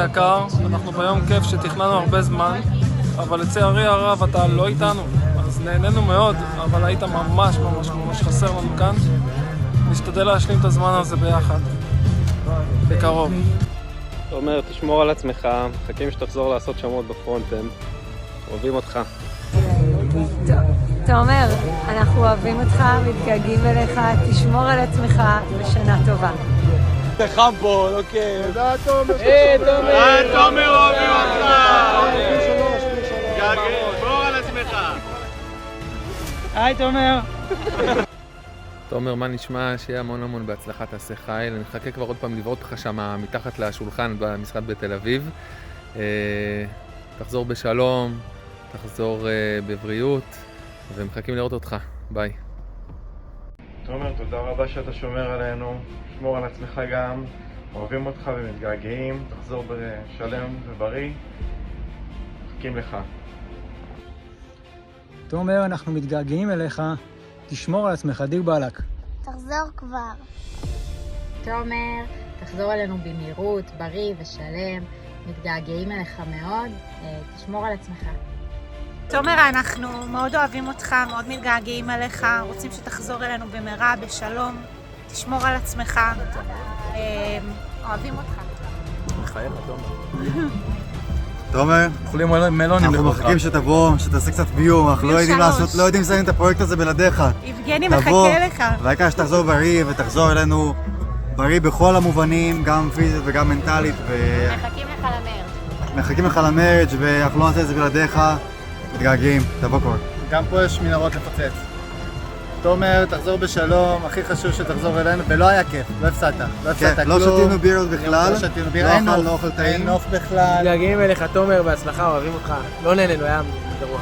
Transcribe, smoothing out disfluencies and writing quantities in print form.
היקר, אנחנו ביום כיף שתכננו הרבה זמן, אבל לצערי הרב אתה לא איתנו, אז נהנינו מאוד, אבל היית ממש חסר לנו כאן. נשתדל להשלים את הזמן הזה ביחד, בקרוב. תומר, תשמור על עצמך, מחכים שתחזור לעשות שמות בפרונט-אנד. אוהבים אותך. תומר, אנחנו אוהבים אותך, מתגעגעים אליך, תשמור על עצמך ושנה טובה. זה חם פה, אוקיי. תודה תומר. תומר, אוהבים אותך. תשמור על עצמך. היי תומר. תומר, מה נשמע? שיהיה המון בהצלחה, תעשה חייל. אני מחכה כבר עוד פעם לראות אותך שם מתחת לשולחן במשרד בתל אביב. תחזור בשלום, תחזור בבריאות, ומחכים לראות אותך. ביי. תומר, תודה רבה שאתה שומר עלינו, שמור על עצמך גם, אוהבים אותך ומתגעגעים, תחזור בשלם ובריא, מחכים לך. תומר, אנחנו מתגעגעים אליך, תשמור על עצמך, דיר בלק. תחזור כבר. תומר, תחזור אלינו במהירות, בריא ושלם, מתגעגעים אליך מאוד, תשמור על עצמך. תומר, אנחנו מאוד אוהבים אותך, מאוד מתגעגעים אליך, רוצים שתחזור אלינו במהרה, בשלום, תשמור על עצמך, אוהבים אותך. מחייך, תומר. תומר, אוכלים מלונים. אנחנו מחכים שתבוא, שתעשה קצת ביום, אנחנו לא יודעים לסיים את הפרויקט הזה בלעדיך. יבגני מחכה לך. והעיקר שתחזור בריא ותחזור אלינו בריא בכל המובנים, גם פיזית וגם מנטלית. מחכים לך למרג'. מחכים לך למרג' ואנחנו לא נעשה את זה בלעדיך. מתגעגעים, תבוא כבר. גם פה יש מנהרות לפוצץ. תומר, תחזור בשלום, הכי חשוב שתחזור אלינו, ולא היה כיף, לא הפסדת כלום. לא שתינו בירות בכלל, לא שתינו בירות, לא אוכל טעים. אין נוף בכלל. מתגעגעים אליך תומר, בהצלחה, אוהבים אותך. לא נהנינו, היה גרוע.